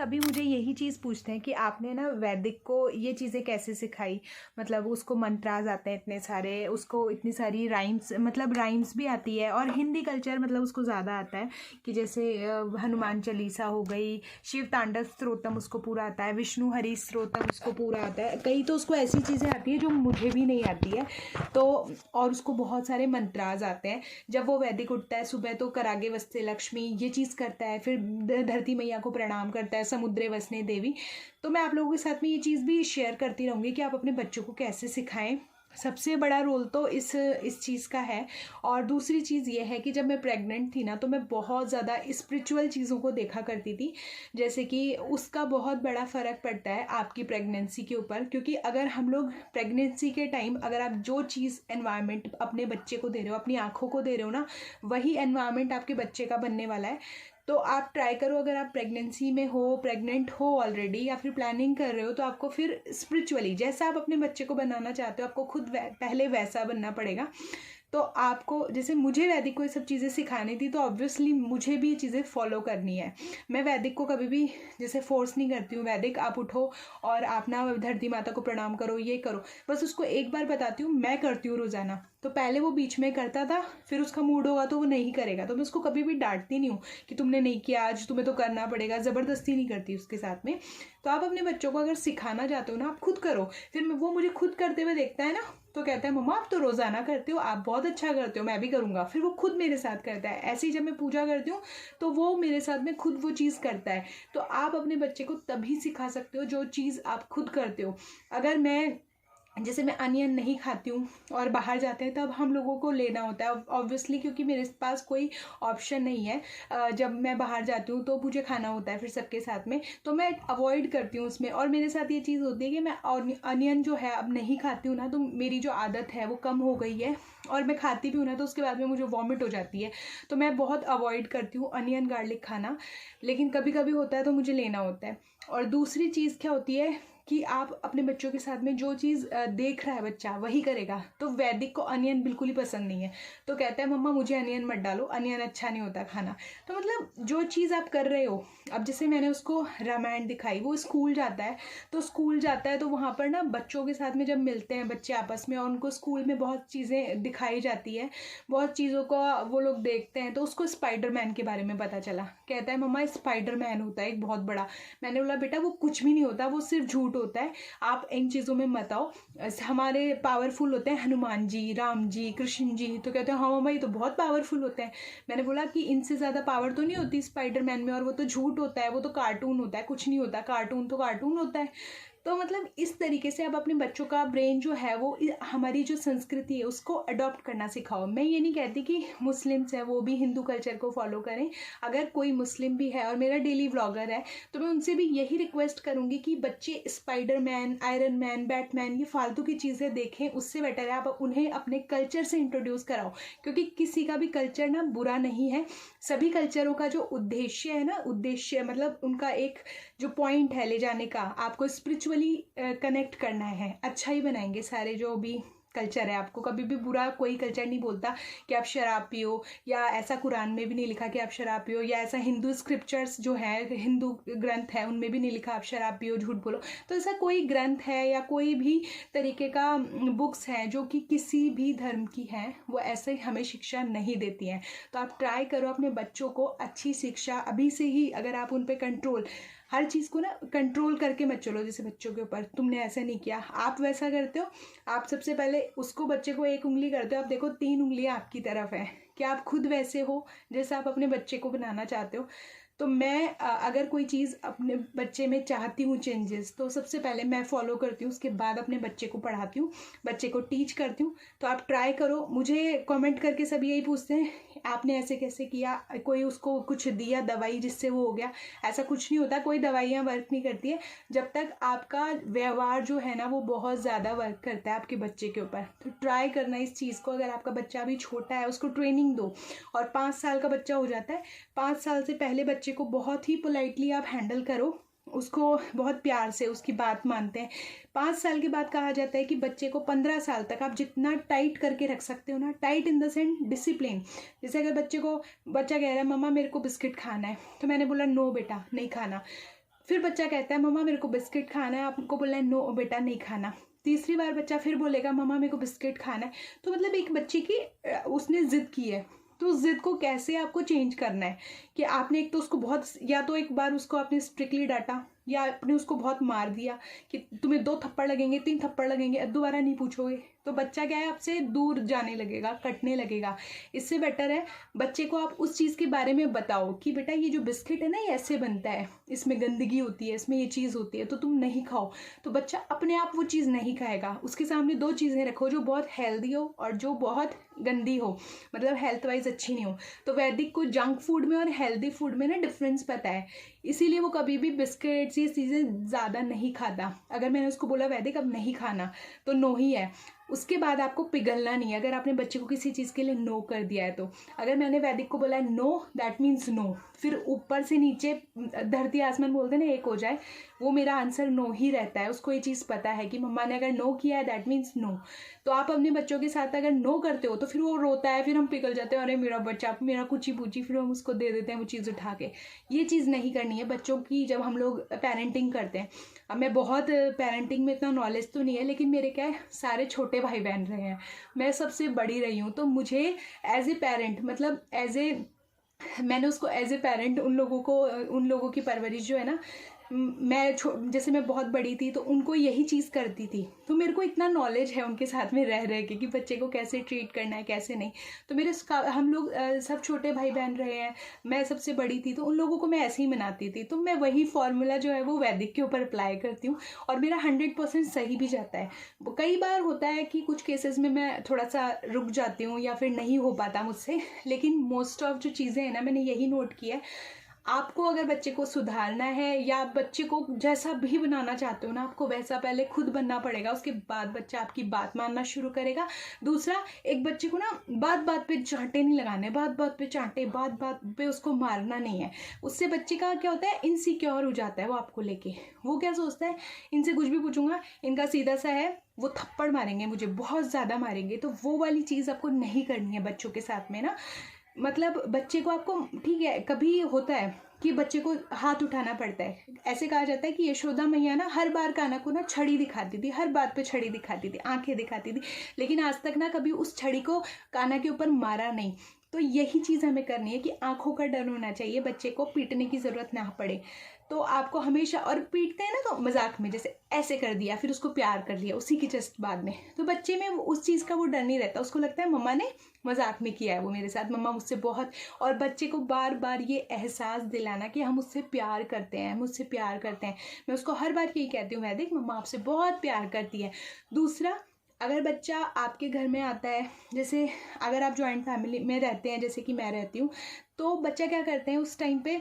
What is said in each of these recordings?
सभी मुझे यही चीज़ पूछते हैं कि आपने ना वैदिक को ये चीज़ें कैसे सिखाई। मतलब उसको मंत्रास आते हैं इतने सारे, उसको इतनी सारी राइम्स, मतलब राइम्स भी आती है, और हिंदी कल्चर मतलब उसको ज़्यादा आता है कि जैसे हनुमान चालीसा हो गई, शिव तांडव स्तोत्रम उसको पूरा आता है, विष्णु हरि स्तोत्रम उसको पूरा आता है। कई तो उसको ऐसी चीज़ें आती है जो मुझे भी नहीं आती है। तो और उसको बहुत सारे मंत्रास आते हैं। जब वो वैदिक उठता है सुबह तो करागे वस्ते लक्ष्मी ये चीज़ करता है, फिर धरती मैया को प्रणाम करता है, समुद्रे वसने देवी। तो मैं आप लोगों के साथ में ये चीज़ भी शेयर करती रहूँगी कि आप अपने बच्चों को कैसे सिखाएं। सबसे बड़ा रोल तो इस चीज़ का है। और दूसरी चीज़ ये है कि जब मैं प्रेग्नेंट थी ना तो मैं बहुत ज़्यादा स्पिरिचुअल चीज़ों को देखा करती थी। जैसे कि उसका बहुत बड़ा फ़र्क पड़ता है आपकी प्रेगनेंसी के ऊपर, क्योंकि अगर हम लोग प्रेगनेंसी के टाइम अगर आप जो चीज़ एनवायरनमेंट अपने बच्चे को दे रहे हो, अपनी आँखों को दे रहे हो ना, वही एनवायरनमेंट आपके बच्चे का बनने वाला है। तो आप ट्राई करो, अगर आप प्रेगनेंसी में हो, प्रेग्नेंट हो ऑलरेडी, या फिर प्लानिंग कर रहे हो, तो आपको फिर स्पिरिचुअली जैसा आप अपने बच्चे को बनाना चाहते हो आपको खुद पहले वैसा बनना पड़ेगा। तो आपको, जैसे मुझे वैदिक को ये सब चीज़ें सिखानी थी, तो ऑब्वियसली मुझे भी ये चीज़ें फॉलो करनी है। मैं वैदिक को कभी भी जैसे फोर्स नहीं करती हूँ, वैदिक आप उठो और आप ना धरती माता को प्रणाम करो, ये करो। बस उसको एक बार बताती हूँ, मैं करती हूँ रोज़ाना। तो पहले वो बीच में करता था, फिर उसका मूड होगा तो वो नहीं करेगा, तो मैं उसको कभी भी डांटती नहीं हूँ कि तुमने नहीं किया आज, तुम्हें तो करना पड़ेगा, ज़बरदस्ती नहीं करती उसके साथ में। तो आप अपने बच्चों को अगर सिखाना चाहते हो ना, आप खुद करो। फिर वो मुझे खुद करते हुए देखता है ना, तो कहता है मम्मा आप तो रोज़ाना करते हो, आप बहुत अच्छा करते हो, मैं भी करूँगा। फिर वो खुद मेरे साथ करता है। ऐसे ही जब मैं पूजा करती हूँ तो वो मेरे साथ में खुद वो चीज़ करता है। तो आप अपने बच्चे को तभी सिखा सकते हो जो चीज़ आप खुद करते हो। अगर मैं, जैसे मैं अनियन नहीं खाती हूँ और बाहर जाते हैं तब हम लोगों को लेना होता है ऑब्वियसली, क्योंकि मेरे पास कोई ऑप्शन नहीं है। जब मैं बाहर जाती हूँ तो मुझे खाना होता है फिर सबके साथ में, तो मैं अवॉइड करती हूँ उसमें। और मेरे साथ ये चीज़ होती है कि मैं अनियन जो है अब नहीं खाती हूँ ना, तो मेरी जो आदत है वो कम हो गई है, और मैं खाती भी हूँ ना तो उसके बाद में मुझे वॉमिट हो जाती है। तो मैं बहुत अवॉइड करती हूँ अनियन गार्लिक खाना, लेकिन कभी कभी होता है तो मुझे लेना होता है। और दूसरी चीज़ क्या होती है कि आप अपने बच्चों के साथ में जो चीज़ देख रहा है बच्चा वही करेगा। तो वैदिक को अनियन बिल्कुल ही पसंद नहीं है, तो कहता है मम्मा मुझे अनियन मत डालो, अनियन अच्छा नहीं होता खाना। तो मतलब जो चीज़ आप कर रहे हो, अब जैसे मैंने उसको रामायण दिखाई, वो स्कूल जाता है, तो स्कूल जाता है तो वहाँ पर ना बच्चों के साथ में जब मिलते हैं बच्चे आपस में, और उनको स्कूल में बहुत चीज़ें दिखाई जाती है, बहुत चीज़ों को वो लोग देखते हैं, तो उसको स्पाइडरमैन के बारे में पता चला। कहता है मम्मा स्पाइडरमैन होता है एक बहुत बड़ा। मैंने बोला बेटा वो कुछ भी नहीं होता, वो सिर्फ झूठ होता है, आप इन चीज़ों में मत आओ। हमारे पावरफुल होते हैं हनुमान जी, राम जी, कृष्ण जी। तो कहते हैं हाँ मम्मा ये तो बहुत पावरफुल होते हैं। मैंने बोला कि इनसे ज़्यादा पावर तो नहीं होती स्पाइडरमैन में, और वो तो झूठ होता है, वो तो कार्टून होता है, कुछ नहीं होता, कार्टून तो कार्टून होता है। तो मतलब इस तरीके से आप अपने बच्चों का ब्रेन जो है वो हमारी जो संस्कृति है उसको अडॉप्ट करना सिखाओ। मैं ये नहीं कहती कि मुस्लिम्स है वो भी हिंदू कल्चर को फॉलो करें। अगर कोई मुस्लिम भी है और मेरा डेली व्लॉगर है तो मैं उनसे भी यही रिक्वेस्ट करूँगी कि बच्चे स्पाइडरमैन, आयरन मैन, बैटमैन ये फालतू की चीज़ें देखें, उससे बेटर है आप उन्हें अपने कल्चर से इंट्रोड्यूस कराओ। क्योंकि किसी का भी कल्चर ना बुरा नहीं है। सभी कल्चरों का जो उद्देश्य है ना, उद्देश्य मतलब उनका एक जो पॉइंट है ले जाने का, आपको स्पिरिचुअली कनेक्ट करना है, अच्छा ही बनाएंगे सारे जो भी कल्चर है। आपको कभी भी बुरा कोई कल्चर नहीं बोलता कि आप शराब पियो, या ऐसा कुरान में भी नहीं लिखा कि आप शराब पियो, या ऐसा हिंदू स्क्रिप्चर्स जो है, हिंदू ग्रंथ है उनमें भी नहीं लिखा आप शराब पियो, झूठ बोलो। तो ऐसा कोई ग्रंथ है या कोई भी तरीके का बुक्स हैं जो कि किसी भी धर्म की हैं, वो ऐसे हमें शिक्षा नहीं देती हैं। तो आप ट्राई करो अपने बच्चों को अच्छी शिक्षा अभी से ही, अगर आप उन पर कंट्रोल, हर चीज़ को ना कंट्रोल करके मत चलो। जैसे बच्चों के ऊपर तुमने ऐसा नहीं किया, आप वैसा करते हो, आप सबसे पहले उसको बच्चे को एक उंगली करते हो, आप देखो 3 उंगलियां आपकी तरफ है। क्या आप खुद वैसे हो जैसे आप अपने बच्चे को बनाना चाहते हो? तो मैं अगर कोई चीज़ अपने बच्चे में चाहती हूँ चेंजेस, तो सबसे पहले मैं फॉलो करती हूँ, उसके बाद अपने बच्चे को पढ़ाती हूँ, बच्चे को टीच करती हूँ। तो आप ट्राई करो। मुझे कमेंट करके सब यही पूछते हैं आपने ऐसे कैसे किया, कोई उसको कुछ दिया दवाई जिससे वो हो गया। ऐसा कुछ नहीं होता, कोई दवाइयाँ वर्क नहीं करती है जब तक आपका व्यवहार जो है ना वो बहुत ज़्यादा वर्क करता है आपके बच्चे के ऊपर। तो ट्राई करना इस चीज़ को। अगर आपका बच्चा अभी छोटा है उसको ट्रेनिंग दो, और 5 साल का बच्चा हो जाता है, 5 साल से पहले बच्चे को बहुत ही पोलाइटली आप हैंडल करो, उसको बहुत प्यार से उसकी बात मानते हैं। 5 साल के बाद कहा जाता है कि बच्चे को 15 साल तक आप जितना टाइट करके रख सकते हो ना, tight in the sense discipline. जैसे अगर बच्चा कह रहा है मम्मा मेरे को बिस्किट खाना है, तो मैंने बोला नो बेटा नहीं खाना, फिर बच्चा कहता है मम्मा मेरे को बिस्किट खाना है, आपको बोलना है नो बेटा नहीं खाना। तीसरी बार बच्चा फिर बोलेगा मम्मा मेरे को बिस्किट खाना है। तो मतलब एक बच्चे की उसने ज़िद की है, तो उस ज़िद को कैसे आपको चेंज करना है कि आपने एक तो उसको बहुत, या तो एक बार उसको आपने स्ट्रिक्टली डांटा, या आपने उसको बहुत मार दिया कि तुम्हें 2 थप्पड़ लगेंगे 3 थप्पड़ लगेंगे, अब दोबारा नहीं पूछोगे, तो बच्चा क्या है आपसे दूर जाने लगेगा, कटने लगेगा। इससे बेटर है बच्चे को आप उस चीज़ के बारे में बताओ कि बेटा ये जो बिस्किट है ना ये ऐसे बनता है, इसमें गंदगी होती है, इसमें ये चीज़ होती है, तो तुम नहीं खाओ। तो बच्चा अपने आप वो चीज़ नहीं खाएगा। उसके सामने 2 चीज़ें रखो जो बहुत हेल्दी हो और जो बहुत गंदी हो, मतलब हेल्थ वाइज अच्छी नहीं हो। तो वैदिक को जंक फूड में और हेल्दी फूड में ना डिफरेंस पता है, इसीलिए वो कभी भी बिस्किट्स ये चीज़ें ज़्यादा नहीं खाता। अगर मैंने उसको बोला वैदिक अब नहीं खाना तो नो ही है, उसके बाद आपको पिघलना नहीं है। अगर आपने बच्चे को किसी चीज़ के लिए नो कर दिया है, तो अगर मैंने वैदिक को बोला नो दैट मीन्स नो, फिर ऊपर से नीचे धरती आसमान बोलते ना एक हो जाए, वो मेरा आंसर नो ही रहता है। उसको ये चीज़ पता है कि मम्मा ने अगर नो किया है दैट मीन्स नो। तो आप अपने बच्चों के साथ अगर नो करते हो तो फिर वो रोता है, फिर हम पिघल जाते हैं, अरे मेरा बच्चा मेरा कुची पूची, फिर हम उसको दे देते हैं वो चीज़ उठा के। ये चीज़ नहीं करनी है बच्चों की जब हम लोग पेरेंटिंग करते हैं। अब मैं बहुत पेरेंटिंग में इतना नॉलेज तो नहीं है, लेकिन मेरे क्या है सारे छोटे भाई बहन रहे हैं, मैं सबसे बड़ी रही हूँ, तो मुझे एज ए पेरेंट मतलब मैंने उसको एज ए पेरेंट उन लोगों की परवरिश जो है ना, मैं जैसे मैं बहुत बड़ी थी तो उनको यही चीज़ करती थी, तो मेरे को इतना नॉलेज है उनके साथ में रह के कि बच्चे को कैसे ट्रीट करना है कैसे नहीं। तो हम लोग सब छोटे भाई बहन रहे हैं, मैं सबसे बड़ी थी, तो उन लोगों को मैं ऐसे ही मनाती थी। तो मैं वही फॉर्मूला जो है वो वैदिक के ऊपर अप्लाई करती हूँ और मेरा 100% सही भी जाता है। कई बार होता है कि कुछ केसेस में मैं थोड़ा सा रुक जाती हूँ या फिर नहीं हो पाता मुझसे, लेकिन मोस्ट ऑफ जो चीज़ें हैं ना मैंने यही नोट किया है, आपको अगर बच्चे को सुधारना है या बच्चे को जैसा भी बनाना चाहते हो ना, आपको वैसा पहले खुद बनना पड़ेगा, उसके बाद बच्चा आपकी बात मानना शुरू करेगा। दूसरा, एक बच्चे को ना बात बात पे चांटे नहीं लगाने, बात बात पे चांटे, बात बात पे उसको मारना नहीं है। उससे बच्चे का क्या होता है, इनसिक्योर हो जाता है वो आपको लेके। वो क्या सोचता है, इनसे कुछ भी पूछूंगा इनका सीधा सा है, वो थप्पड़ मारेंगे मुझे, बहुत ज़्यादा मारेंगे। तो वो वाली चीज़ आपको नहीं करनी है बच्चों के साथ में ना। मतलब बच्चे को आपको, ठीक है कभी होता है कि बच्चे को हाथ उठाना पड़ता है, ऐसे कहा जाता है कि यशोदा मैया ना हर बार कान्हा को ना छड़ी दिखाती थी, हर बात पे छड़ी दिखाती थी, आंखें दिखाती थी, लेकिन आज तक ना कभी उस छड़ी को कान्हा के ऊपर मारा नहीं। तो यही चीज़ हमें करनी है कि आंखों का डर होना चाहिए, बच्चे को पीटने की ज़रूरत ना पड़े। तो आपको हमेशा, और पीटते हैं ना तो मजाक में, जैसे ऐसे कर दिया फिर उसको प्यार कर लिया उसी की जस्ट बाद में, तो बच्चे में उस चीज़ का वो डर नहीं रहता, उसको लगता है मम्मा ने मजाक में किया है वो मेरे साथ, मम्मा मुझसे बहुत। और बच्चे को बार बार ये एहसास दिलाना कि हम उससे प्यार करते हैं, मुझसे प्यार करते हैं। मैं उसको हर बार यही कहती हूँ, वैदिक मम्मा आपसे बहुत प्यार करती है। दूसरा, अगर बच्चा आपके घर में आता है, जैसे अगर आप जॉइंट फैमिली में रहते हैं जैसे कि मैं रहती हूँ, तो बच्चा क्या करते हैं उस टाइम पे,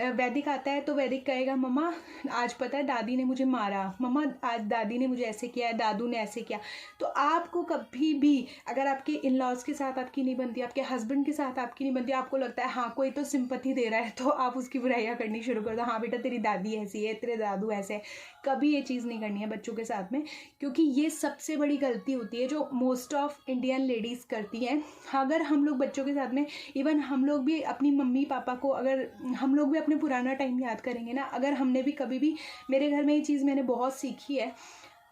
वैदिक आता है तो वैदिक कहेगा मम्मा आज पता है दादी ने मुझे मारा, मम्मा आज दादी ने मुझे ऐसे किया है, दादू ने ऐसे किया। तो आपको कभी भी अगर आपके इन लॉज के साथ आपकी नहीं बनती, आपके हस्बैंड के साथ आपकी नहीं बनती, आपको लगता है हाँ कोई तो सिंपैथी दे रहा है, तो आप उसकी बुराइयाँ करनी शुरू कर दो, हाँ बेटा तेरी दादी ऐसी है, तेरे दादू ऐसे है। कभी ये चीज़ नहीं करनी है बच्चों के साथ में, क्योंकि ये सबसे बड़ी गलती होती है जो मोस्ट ऑफ इंडियन लेडीज़ करती हैं। अगर हम लोग बच्चों के साथ में, इवन हम लोग भी अपनी मम्मी पापा को, अगर हम लोग भी अपने पुराना टाइम याद करेंगे ना, अगर हमने भी कभी भी, मेरे घर में ये चीज़ मैंने बहुत सीखी है,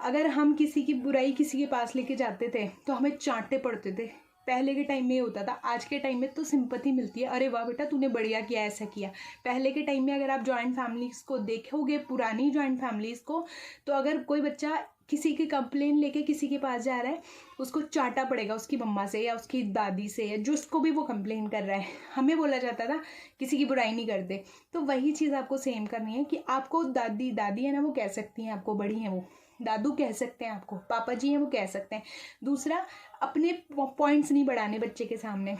अगर हम किसी की बुराई किसी के पास लेके जाते थे तो हमें चांटे पड़ते थे। पहले के टाइम में ये होता था, आज के टाइम में तो सिंपैथी मिलती है, अरे वाह बेटा तूने बढ़िया किया, ऐसा किया। पहले के टाइम में अगर आप जॉइंट फैमिलीज़ को देखोगे, पुरानी जॉइंट फैमिलीज़ को, तो अगर कोई बच्चा किसी की कंप्लेन लेके किसी के पास जा रहा है, उसको चाटा पड़ेगा उसकी मम्मा से या उसकी दादी से, या जिसको भी वो कंप्लेन कर रहा है। हमें बोला जाता था किसी की बुराई नहीं करते। तो वही चीज़ आपको सेम करनी है कि आपको दादी है ना वो कह सकती हैं, आपको बड़ी हैं वो, दादू कह सकते हैं, आपको पापा जी हैं वो कह सकते हैं। दूसरा, अपने पॉइंट्स नहीं बढ़ाने बच्चे के सामने।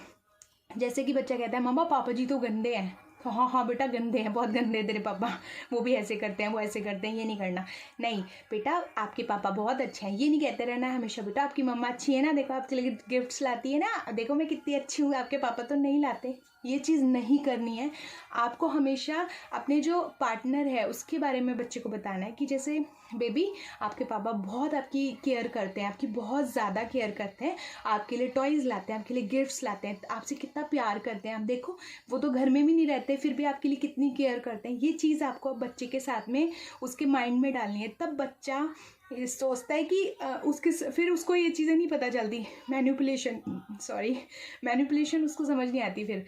जैसे कि बच्चा कहता है मम्मा पापा जी तो गंदे हैं, तो हाँ हाँ बेटा गंदे हैं, बहुत गंदे हैं तेरे पापा, वो भी ऐसे करते हैं, वो ऐसे करते हैं, ये नहीं करना। नहीं बेटा आपके पापा बहुत अच्छे हैं, ये नहीं कहते रहना हमेशा, बेटा आपकी मम्मा अच्छी है ना, देखो आपके लिए गिफ्ट्स लाती है ना, देखो मैं कितनी अच्छी हूँ, आपके पापा तो नहीं लाते, ये चीज़ नहीं करनी है। आपको हमेशा अपने जो पार्टनर है उसके बारे में बच्चे को बताना है कि जैसे बेबी, आपके पापा बहुत आपकी केयर करते हैं, आपकी बहुत ज़्यादा केयर करते हैं, आपके लिए टॉयज़ लाते हैं, आपके लिए गिफ्ट्स लाते हैं, आपसे कितना प्यार करते हैं। आप देखो, वो तो घर में भी नहीं रहते फिर भी आपके लिए कितनी केयर करते हैं। ये चीज़ आपको बच्चे के साथ में उसके माइंड में डालनी है। तब बच्चा ये सोचता है कि उसके फिर उसको ये चीज़ें नहीं पता चलती, मैनिपुलेशन उसको समझ नहीं आती फिर।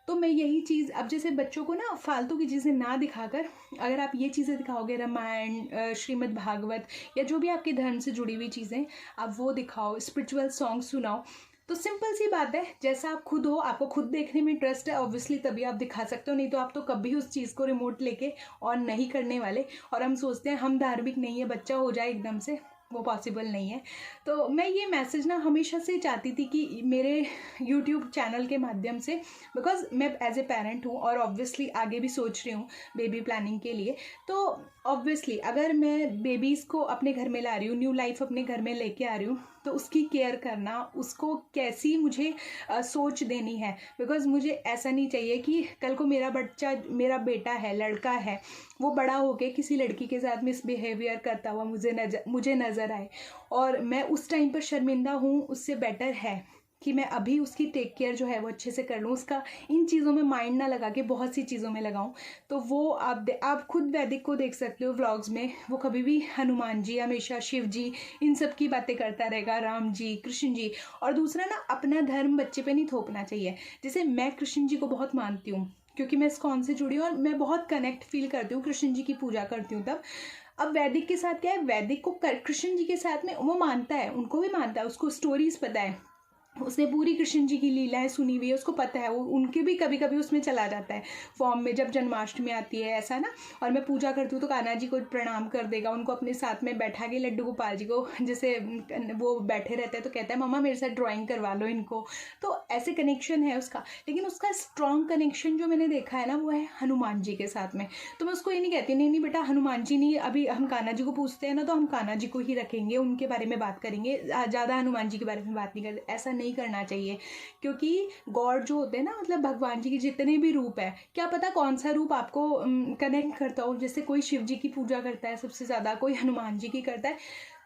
तो मैं यही चीज़, अब जैसे बच्चों को ना फालतू की चीज़ें ना दिखाकर अगर आप ये चीज़ें दिखाओगे, रामायण, श्रीमद् भागवत या जो भी आपके धर्म से जुड़ी हुई चीज़ें आप वो दिखाओ, स्पिरिचुअल सॉन्ग सुनाओ, तो सिंपल सी बात है, जैसा आप खुद हो, आपको खुद देखने में इंटरेस्ट है ऑब्वियसली तभी आप दिखा सकते हो, नहीं तो आप तो कभी उस चीज़ को रिमोट लेके ऑन नहीं करने वाले। और हम सोचते हैं हम धार्मिक नहीं है, बच्चा हो जाए एकदम से, वो पॉसिबल नहीं है। तो मैं ये मैसेज ना हमेशा से चाहती थी कि मेरे यूट्यूब चैनल के माध्यम से, बिकॉज मैं एज ए पेरेंट हूँ और ऑब्वियसली आगे भी सोच रही हूँ बेबी प्लानिंग के लिए, तो ऑब्वियसली अगर मैं बेबीज़ को अपने घर में ला रही हूँ, न्यू लाइफ अपने घर में लेके आ रही हूँ, तो उसकी केयर करना, उसको कैसी मुझे सोच देनी है। बिकॉज मुझे ऐसा नहीं चाहिए कि कल को मेरा बच्चा, मेरा बेटा है, लड़का है, वो बड़ा होके किसी लड़की के साथ मिसबिहेवियर करता हुआ मुझे नज़र आए और मैं उस टाइम पर शर्मिंदा हूँ। उससे बेटर है कि मैं अभी उसकी टेक केयर जो है वो अच्छे से कर लूँ, उसका इन चीज़ों में माइंड ना लगा के बहुत सी चीज़ों में लगाऊँ। तो वो आप खुद वैदिक को देख सकते हो व्लॉग्स में, वो कभी भी हनुमान जी, हमेशा शिव जी, इन सब की बातें करता रहेगा, राम जी, कृष्ण जी। और दूसरा ना, अपना धर्म बच्चे पे नहीं थोपना चाहिए। जैसे मैं कृष्ण जी को बहुत मानती हूँ क्योंकि मैं इस्कॉन से जुड़ी हूँ और मैं बहुत कनेक्ट फील करती हूँ, कृष्ण जी की पूजा करती हूँ तब। अब वैदिक के साथ क्या है, वैदिक को कृष्ण जी के साथ में वो मानता है, उनको भी मानता है, उसको स्टोरीज पता है, उसने पूरी कृष्ण जी की लीलाएं सुनी हुई है, उसको पता है, वो उनके भी कभी कभी उसमें चला जाता है फॉर्म में, जब जन्माष्टमी आती है ऐसा ना। और मैं पूजा करती हूँ तो कान्हा जी को प्रणाम कर देगा, उनको अपने साथ में बैठा के, लड्डू गोपाल जी को, जैसे वो बैठे रहते हैं तो कहता है मम्मा मेरे साथ ड्राइंग करवा लो इनको। तो ऐसे कनेक्शन है उसका। लेकिन उसका स्ट्रॉन्ग कनेक्शन जो मैंने देखा है ना, वो है हनुमान जी के साथ में। तो मैं उसको ये नहीं कहती नहीं बेटा हनुमान जी नहीं, अभी हम कान्हा जी को पूछते हैं ना तो हम कान्हा जी को ही रखेंगे, उनके बारे में बात करेंगे, ज़्यादा हनुमान जी के बारे में बात नहीं करते। ऐसा नहीं करना चाहिए, क्योंकि गॉड जो होते हैं ना, मतलब भगवान जी के जितने भी रूप है, क्या पता कौन सा रूप आपको कनेक्ट करता हो। जैसे कोई शिव जी की पूजा करता है सबसे ज़्यादा, कोई हनुमान जी की करता है,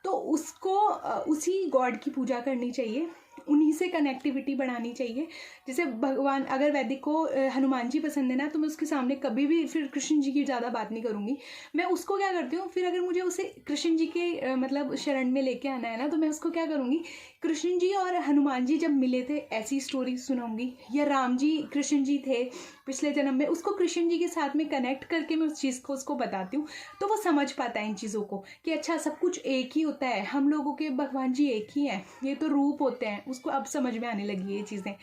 तो उसको उसी गॉड की पूजा करनी चाहिए, उन्हीं से कनेक्टिविटी बढ़ानी चाहिए। जैसे भगवान, अगर वैदिक को हनुमान जी पसंद है ना, तो मैं उसके सामने कभी भी फिर कृष्ण जी की ज़्यादा बात नहीं करूँगी। मैं उसको क्या करती हूँ, फिर अगर मुझे उसे कृष्ण जी के मतलब शरण में लेके आना है ना, तो मैं उसको क्या करूँगी, कृष्ण जी और हनुमान जी जब मिले थे ऐसी स्टोरी सुनाऊंगी, या राम जी कृष्ण जी थे पिछले जन्म में, उसको कृष्ण जी के साथ में कनेक्ट करके मैं उस चीज़ को उसको बताती हूँ, तो वो समझ पाता है इन चीज़ों को कि अच्छा सब कुछ एक ही होता है, हम लोगों के भगवान जी एक ही हैं, ये तो रूप होते हैं। उसको अब समझ में आने लगी ये चीज़ें।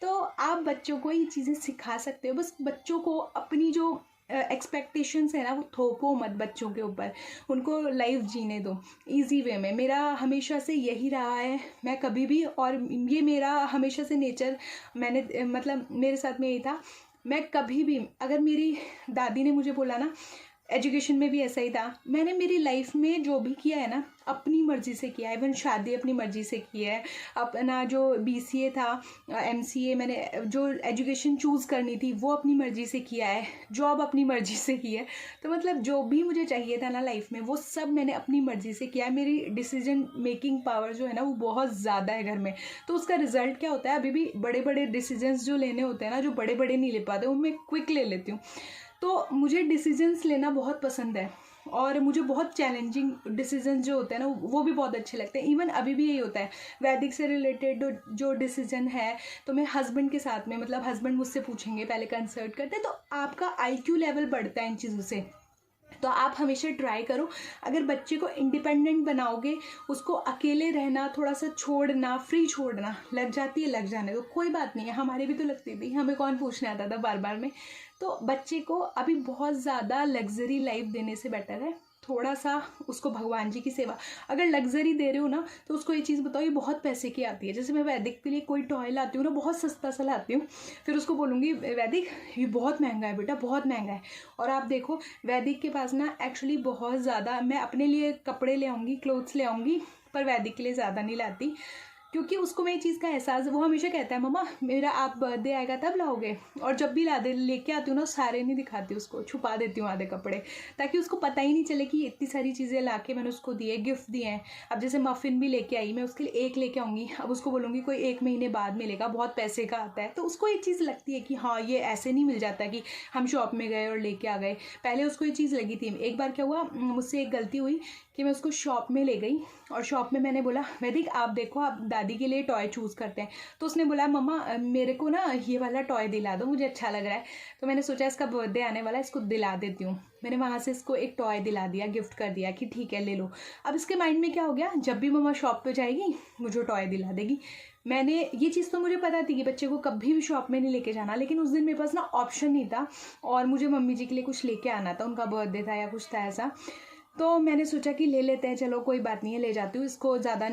तो आप बच्चों को ये चीज़ें सिखा सकते हो, बस बच्चों को अपनी जो एक्सपेक्टेशंस है ना वो थोपो मत बच्चों के ऊपर, उनको लाइफ जीने दो इजी वे में। मेरा हमेशा से यही रहा है, मैं कभी भी, और ये मेरा हमेशा से नेचर, मैंने मतलब मेरे साथ में यही था, मैं कभी भी, अगर मेरी दादी ने मुझे बोला ना, एजुकेशन में भी ऐसा ही था, मैंने मेरी लाइफ में जो भी किया है ना अपनी मर्ज़ी से किया है। इवन शादी अपनी मर्ज़ी से की है, अपना जो BCA था, MCA, मैंने जो एजुकेशन चूज़ करनी थी वो अपनी मर्ज़ी से किया है, जॉब अपनी मर्ज़ी से की है। तो मतलब जो भी मुझे चाहिए था ना लाइफ में, वो सब मैंने अपनी मर्ज़ी से किया है। मेरी डिसीजन मेकिंग पावर जो है ना वो बहुत ज़्यादा है घर में। तो उसका रिज़ल्ट क्या होता है, अभी भी बड़े बड़े डिसीजंस जो लेने होते हैं ना, जो बड़े बड़े नहीं ले पाते, वो मैं क्विक ले लेती हूँ। तो मुझे डिसीजंस लेना बहुत पसंद है और मुझे बहुत चैलेंजिंग डिसीजंस जो होते हैं ना वो भी बहुत अच्छे लगते हैं। इवन अभी भी यही होता है, वैदिक से रिलेटेड जो डिसीजन है, तो मैं हस्बैंड के साथ में, मतलब हस्बैंड मुझसे पूछेंगे, पहले कंसल्ट करते हैं, तो आपका IQ लेवल बढ़ता है इन चीज़ों से। तो आप हमेशा ट्राई करो, अगर बच्चे को इंडिपेंडेंट बनाओगे, उसको अकेले रहना, थोड़ा सा छोड़ना, फ्री छोड़ना, लग जाती है लग जाने तो कोई बात नहीं है, हमारे भी तो लगती थी, हमें कौन पूछने आता था बार बार में। तो बच्चे को अभी बहुत ज़्यादा लग्जरी लाइफ देने से बेटर है थोड़ा सा उसको भगवान जी की सेवा। अगर लग्जरी दे रहे हो ना, तो उसको ये चीज़ बताओ ये बहुत पैसे की आती है। जैसे मैं वैदिक के लिए कोई टॉय लाती हूँ ना, बहुत सस्ता सा लाती हूँ, फिर उसको बोलूँगी वैदिक ये बहुत महंगा है बेटा, बहुत महंगा है। और आप देखो वैदिक के पास ना एक्चुअली बहुत ज़्यादा, मैं अपने लिए कपड़े ले आऊँगी, क्लोथ्स ले आऊँगी, पर वैदिक के लिए ज़्यादा नहीं लाती। क्योंकि उसको मेरी चीज़ का एहसास, वो हमेशा कहता है मम्मा मेरा आप बर्थडे आएगा तब लाओगे, और जब भी ला दे लेके आती हूँ ना सारे नहीं दिखाती, उसको छुपा देती हूँ आधे कपड़े, ताकि उसको पता ही नहीं चले कि इतनी सारी चीज़ें ला के मैंने उसको दिए, गिफ्ट दिए हैं। अब जैसे मफ़िन भी लेके आई, मैं उसके लिए एक लेके आऊँगी, अब उसको बोलूँगी कोई 1 महीने बाद मिलेगा, बहुत पैसे का आता है, तो उसको एक चीज़ लगती है कि हाँ ये ऐसे नहीं मिल जाता कि हम शॉप में गए और लेके आ गए। पहले उसको ये चीज़ लगी थी। एक बार क्या हुआ, मुझसे एक गलती हुई कि मैं उसको शॉप में ले गई, और शॉप में मैंने बोला वैदिक आप देखो आप दादी के लिए टॉय चूज़ करते हैं, तो उसने बोला मम्मा मेरे को ना ये वाला टॉय दिला दो, मुझे अच्छा लग रहा है। तो मैंने सोचा इसका बर्थडे आने वाला है, इसको दिला देती हूँ। मैंने वहाँ से इसको एक टॉय दिला दिया, गिफ्ट कर दिया कि ठीक है ले लो। अब इसके माइंड में क्या हो गया, जब भी मम्मा शॉप पे जाएगी मुझे टॉय दिला देगी। मैंने ये चीज़ तो मुझे पता थी कि बच्चे को कभी भी शॉप में नहीं लेके जाना, लेकिन उस दिन मेरे पास ना ऑप्शन नहीं था, और मुझे मम्मी जी के लिए कुछ लेके आना था, उनका बर्थडे था या कुछ था ऐसा। तो मैंने सोचा कि ले लेते हैं, चलो कोई बात नहीं है, ले जाती हूँ इसको, ज़्यादा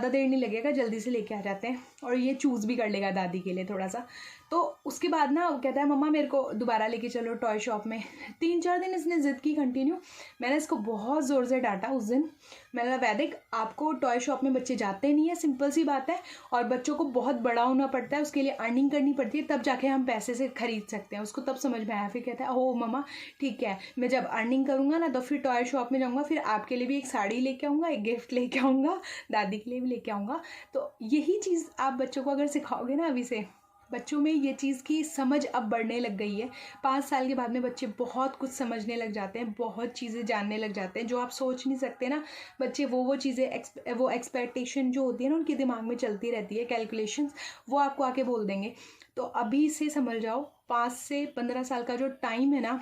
देर नहीं लगेगा, जल्दी से लेके आ जाते हैं, और ये चूज़ भी कर लेगा दादी के लिए थोड़ा सा। तो उसके बाद ना वो कहता है मम्मा मेरे को दोबारा लेके चलो टॉय शॉप में। 3-4 दिन इसने ज़िद की कंटिन्यू। मैंने इसको बहुत ज़ोर से डांटा उस दिन। मैंने कहा वैदिक आपको टॉय शॉप में बच्चे जाते नहीं है, सिंपल सी बात है, और बच्चों को बहुत बड़ा होना पड़ता है, उसके लिए अर्निंग करनी पड़ती है, तब जाके हम पैसे से खरीद सकते हैं। उसको तब समझ में आया, फिर कहता है ओह मम्मा ठीक है, मैं जब अर्निंग करूँगा ना तो फिर टॉय शॉप में जाऊँगा, फिर आपके लिए भी एक साड़ी लेके आऊँगा, एक गिफ्ट लेके आऊँगा, दादी के लिए भी लेके आऊँगा। तो यही चीज़ आप बच्चों को अगर सिखाओगे ना अभी से, बच्चों में ये चीज़ की समझ अब बढ़ने लग गई है। 5 साल के बाद में बच्चे बहुत कुछ समझने लग जाते हैं, बहुत चीज़ें जानने लग जाते हैं जो आप सोच नहीं सकते ना। बच्चे वो चीज़ें वो एक्सपेक्टेशन जो होती है ना उनके दिमाग में चलती रहती है, कैलकुलेशंस, वो आपको आके बोल देंगे। तो अभी से समझ जाओ 5 से 15 साल का जो टाइम है ना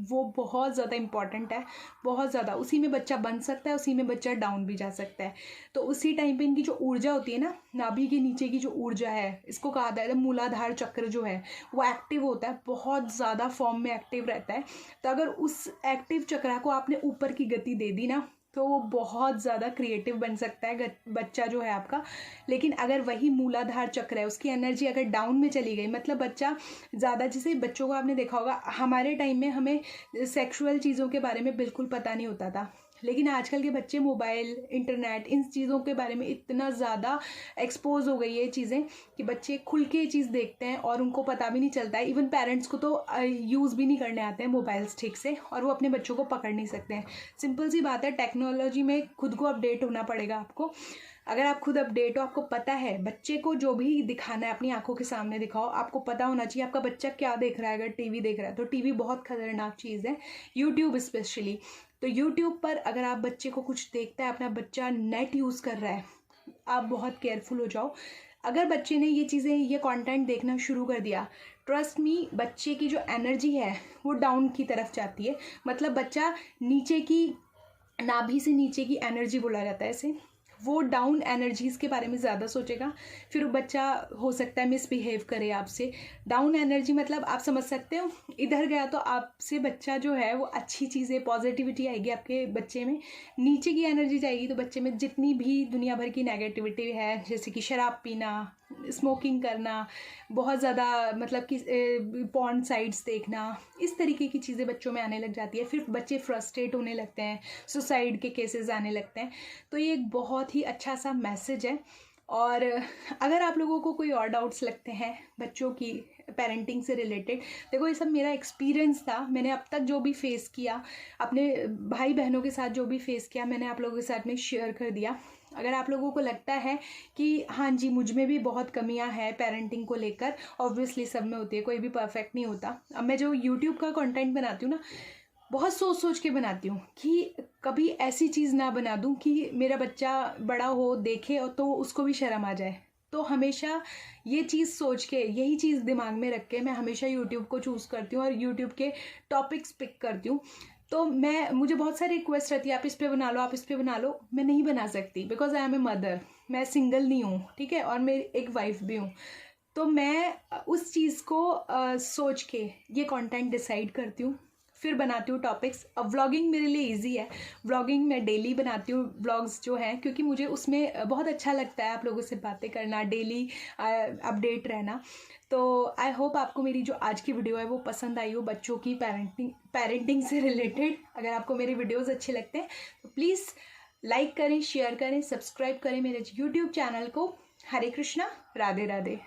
वो बहुत ज़्यादा इम्पॉर्टेंट है, बहुत ज़्यादा। उसी में बच्चा बन सकता है, उसी में बच्चा डाउन भी जा सकता है। तो उसी टाइम पे इनकी जो ऊर्जा होती है ना, नाभि के नीचे की जो ऊर्जा है, इसको कहा जाता है मूलाधार चक्र जो है वो एक्टिव होता है, बहुत ज़्यादा फॉर्म में एक्टिव रहता है। तो अगर उस एक्टिव चक्र को आपने ऊपर की गति दे दी ना तो वो बहुत ज़्यादा क्रिएटिव बन सकता है बच्चा जो है आपका। लेकिन अगर वही मूलाधार चक्र है, उसकी एनर्जी अगर डाउन में चली गई, मतलब बच्चा ज़्यादा, जैसे बच्चों को आपने देखा होगा हमारे टाइम में हमें सेक्सुअल चीज़ों के बारे में बिल्कुल पता नहीं होता था, लेकिन आजकल के बच्चे मोबाइल, इंटरनेट, इन चीज़ों के बारे में इतना ज़्यादा एक्सपोज हो गई है ये चीज़ें कि बच्चे खुल के ये चीज़ देखते हैं और उनको पता भी नहीं चलता है। इवन पेरेंट्स को तो यूज़ भी नहीं करने आते हैं मोबाइल्स ठीक से, और वो अपने बच्चों को पकड़ नहीं सकते हैं। सिंपल सी बात है, टेक्नोलॉजी में खुद को अपडेट होना पड़ेगा आपको। अगर आप खुद अपडेट हो, आपको पता है बच्चे को जो भी दिखाना है अपनी आंखों के सामने दिखाओ। आपको पता होना चाहिए आपका बच्चा क्या देख रहा है। अगर टीवी देख रहा है तो टीवी बहुत खतरनाक चीज़ है, यूट्यूब स्पेशली। तो यूट्यूब पर अगर आप बच्चे को कुछ देखता है, अपना बच्चा नेट यूज़ कर रहा है, आप बहुत केयरफुल हो जाओ। अगर बच्चे ने ये चीज़ें, ये कंटेंट देखना शुरू कर दिया, ट्रस्ट मी, बच्चे की जो एनर्जी है वो डाउन की तरफ जाती है। मतलब बच्चा नीचे की, नाभि से नीचे की एनर्जी बोला जाता है इसे, वो डाउन एनर्जीज़ के बारे में ज़्यादा सोचेगा। फिर बच्चा हो सकता है मिसबिहेव करे आपसे। डाउन एनर्जी मतलब आप समझ सकते हो, इधर गया तो आपसे बच्चा जो है वो अच्छी चीज़ें, पॉजिटिविटी आएगी आपके बच्चे में। नीचे की एनर्जी जाएगी तो बच्चे में जितनी भी दुनिया भर की नेगेटिविटी है, जैसे कि शराब पीना, स्मोकिंग करना, बहुत ज़्यादा मतलब कि पॉर्न साइट्स देखना, इस तरीके की चीज़ें बच्चों में आने लग जाती है। फिर बच्चे फ्रस्ट्रेट होने लगते हैं, सुसाइड के केसेस आने लगते हैं। तो ये एक बहुत ही अच्छा सा मैसेज है। और अगर आप लोगों को कोई और डाउट्स लगते हैं बच्चों की पेरेंटिंग से रिलेटेड, देखो ये सब मेरा एक्सपीरियंस था, मैंने अब तक जो भी फेस किया, अपने भाई बहनों के साथ जो भी फेस किया, मैंने आप लोगों के साथ में शेयर कर दिया। अगर आप लोगों को लगता है कि हाँ जी मुझ में भी बहुत कमियां हैं पेरेंटिंग को लेकर, ऑब्वियसली सब में होती है, कोई भी परफेक्ट नहीं होता। अब मैं जो यूट्यूब का कंटेंट बनाती हूँ ना, बहुत सोच सोच के बनाती हूँ कि कभी ऐसी चीज़ ना बना दूँ कि मेरा बच्चा बड़ा हो, देखे और तो उसको भी शर्म आ जाए। तो हमेशा ये चीज़ सोच के, यही चीज़ दिमाग में रख के मैं हमेशा यूट्यूब को चूज़ करती हूँ और यूट्यूब के टॉपिक्स पिक करती हूँ। तो मुझे बहुत सारी रिक्वेस्ट रहती है, आप इस पे बना लो, आप इस पे बना लो। मैं नहीं बना सकती because I am a mother, मैं सिंगल नहीं हूँ, ठीक है, और मेरी एक वाइफ भी हूँ। तो मैं उस चीज़ को सोच के ये कंटेंट डिसाइड करती हूँ, फिर बनाती हूँ टॉपिक्स। अब व्लॉगिंग मेरे लिए इजी है, व्लॉगिंग मैं डेली बनाती हूँ व्लॉग्स जो हैं, क्योंकि मुझे उसमें बहुत अच्छा लगता है आप लोगों से बातें करना, डेली अपडेट रहना। तो आई होप आपको मेरी जो आज की वीडियो है वो पसंद आई हो, बच्चों की पेरेंटिंग से रिलेटेड। अगर आपको मेरे वीडियोस अच्छे लगते हैं तो प्लीज़ लाइक करें, शेयर करें, सब्सक्राइब करें मेरे यूट्यूब चैनल को। हरे कृष्णा, राधे राधे।